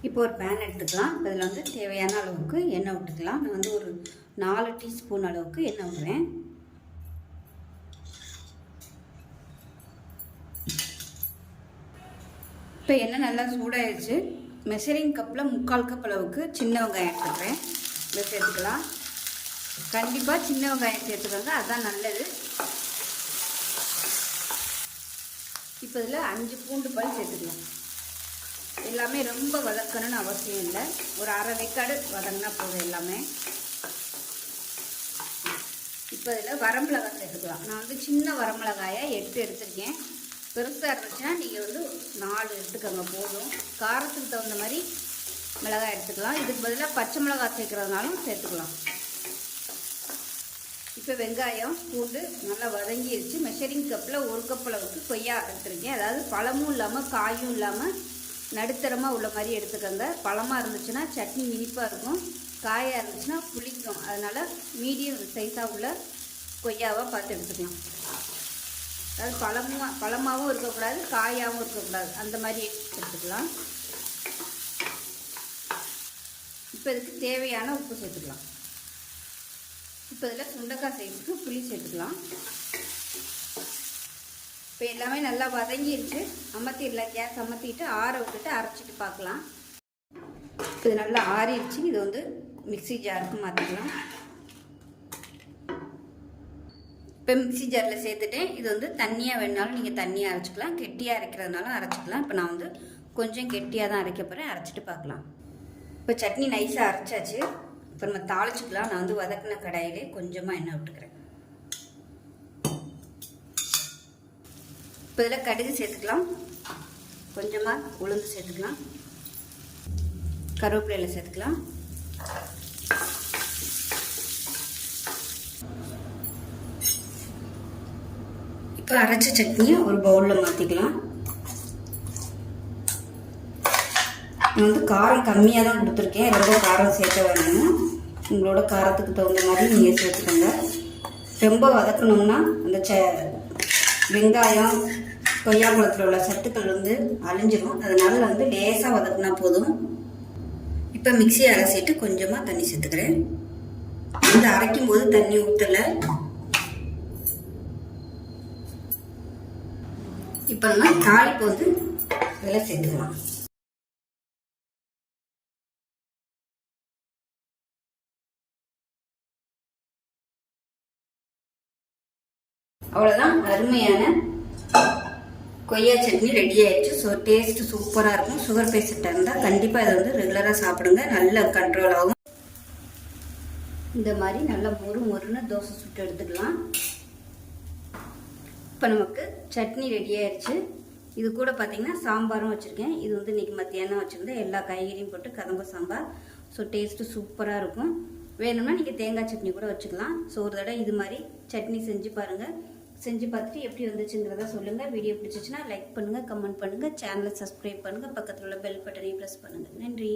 இப்போ ஒரு பேன் எடுத்துக்கலாம். இதில் வந்து தேவையான அளவுக்கு எண்ணெய் விட்டுக்கலாம். நான் வந்து ஒரு 4 டீஸ்பூன் அளவுக்கு எண்ணெய் விடுறேன். இப்போ எண்ணெய் நல்லா சூடாகிடுச்சு. மெஷரிங் கப்பில் 3/4 கப் அளவுக்கு சின்ன வெங்காயம் எடுத்துக்கிறேன். இதை சேர்த்துக்கலாம். கண்டிப்பாக சின்ன வெங்காயம் சேர்த்துக்கோங்க, அதுதான் நல்லது. இப்போ இதில் 5 பூண்டு பல் சேர்த்துக்கலாம். எல்லாமே ரொம்ப வதக்கணும்னு அவசியம் இல்லை, ஒரு அரை வேக்காடு வதங்கினா போதும் எல்லாமே. இப்போ இதில் வரமிளகாய் சேர்த்துக்கலாம். நான் வந்து சின்ன வரமிளகாயை 8 எடுத்துருக்கேன். பெருசாக இருந்துச்சுன்னா நீங்கள் வந்து 4 எடுத்துக்கோங்க போதும். காரத்துக்கு தகுந்த மாதிரி மிளகாய் எடுத்துக்கலாம். இதுக்கு பதிலாக பச்சை மிளகாய் சேர்க்குறதுனாலும் சேர்த்துக்கலாம். இப்போ வெங்காயம் பூண்டு நல்லா வதங்கிடுச்சு. மெஷரிங் கப்பில் 1 கப் அளவுக்கு கொய்யா எடுத்துருக்கேன். அதாவது பழமும் இல்லாமல் காயும் இல்லாமல் நடுத்தரமாக உள்ள மாதிரி எடுத்துக்கோங்க. பழமாக இருந்துச்சுன்னா சட்னி இனிப்பாக இருக்கும், காயாக இருந்துச்சுன்னா புளிக்கும். அதனால் மீடியம் சைஸாக உள்ள கொய்யாவாக பார்த்து எடுத்துக்கலாம். அதாவது பழமாகவும் இருக்கக்கூடாது, காயாகவும் இருக்கக்கூடாது, அந்த மாதிரி எடுத்துக்கலாம். இப்போ இதுக்கு தேவையான உப்பு சேர்த்துக்கலாம். இப்போ இதில் சுண்டைக்காய் சைஸுக்கு புளி சேர்த்துக்கலாம். இப்போ எல்லாமே நல்லா வதங்கிடுச்சு. அமர்த்திடலாம், கேஸ் அமர்த்திட்டு ஆற விட்டுட்டு அரைச்சிட்டு பார்க்கலாம். இப்போ இது நல்லா ஆறிடுச்சு. இது வந்து மிக்ஸி ஜாருக்கு மாற்றிக்கலாம். இப்போ மிக்ஸி ஜாரில் சேர்த்துட்டேன். இது வந்து தண்ணியாக வேணாலும் நீங்கள் தண்ணியாக அரைச்சிக்கலாம், கெட்டியாக அரைக்கிறதுனாலும் அரைச்சிக்கலாம். இப்போ நான் வந்து கொஞ்சம் கெட்டியாக தான் அரைக்க போகிறேன், அரைச்சிட்டு பார்க்கலாம். இப்போ சட்னி நைஸாக அரைச்சாச்சு. இப்போ நம்ம தாளிச்சிக்கலாம். நான் வந்து வதக்கின கடாயிலே கொஞ்சமாக எண்ணெய் விட்டுக்கிறேன். இப்போ இதில் கடுகு சேர்த்துக்கலாம், கொஞ்சமாக உளுந்து சேர்த்துக்கலாம், கருவேப்பிலையில் சேர்த்துக்கலாம். இப்போ அரைச்ச சட்னியை ஒரு பவுலில் மாற்றிக்கலாம். நான் வந்து காரம் கம்மியாக தான் கொடுத்துருக்கேன், ரொம்ப காரம் சேர்க்க வேணும். உங்களோட காரத்துக்கு தகுந்த மாதிரி நீங்கள் சேர்த்துக்கோங்க. ரொம்ப வதக்கணும்னா அந்த வெங்காயம் கொய்யா பழத்தில் உள்ள சத்துக்கள் வந்து அழிஞ்சிடும். அதனால வந்து லேசாக வதக்குனா போதும். இப்போ மிக்ஸியை அரைச்சிட்டு கொஞ்சமாக தண்ணி சேர்த்துக்கிறேன். இந்த அரைக்கும் போது தண்ணி ஊற்றலை. இப்போ நம்ம தாளிப்பு வந்து இதில் சேர்த்துக்கலாம். அவ்வளோதான், அருமையான கொய்யா சட்னி ரெடி ஆயிடுச்சு. ஸோ டேஸ்ட் சூப்பராக இருக்கும். சுகர் பேஷண்ட்டாக இருந்தால் கண்டிப்பாக இதை வந்து ரெகுலராக சாப்பிடுங்க, நல்ல கண்ட்ரோல் ஆகும். இந்த மாதிரி நல்லா மொறுன்னு தோசை சுட்டு எடுத்துக்கலாம். இப்போ நமக்கு சட்னி ரெடி ஆயிடுச்சு. இது கூட பார்த்தீங்கன்னா சாம்பாரும் வச்சுருக்கேன். இது வந்து இன்றைக்கி மத்தியானம் வச்சுருந்தேன், எல்லா காய்கறியும் போட்டு கதம்ப சாம்பார். ஸோ டேஸ்ட்டு சூப்பராக இருக்கும். வேணும்னா நீங்கள் தேங்காய் சட்னி கூட வச்சுக்கலாம். ஸோ ஒரு தடவை இது மாதிரி சட்னி செஞ்சு பாருங்கள். செஞ்சு பார்த்துட்டு எப்படி வந்துச்சுங்கிறத சொல்லுங்கள். வீடியோ பிடிச்சிச்சுன்னா லைக் பண்ணுங்கள், கமெண்ட் பண்ணுங்கள், சேனலை சப்ஸ்கிரைப் பண்ணுங்கள், பக்கத்தில் உள்ள பெல் பட்டனையும் ப்ரெஸ் பண்ணுங்கள். நன்றி.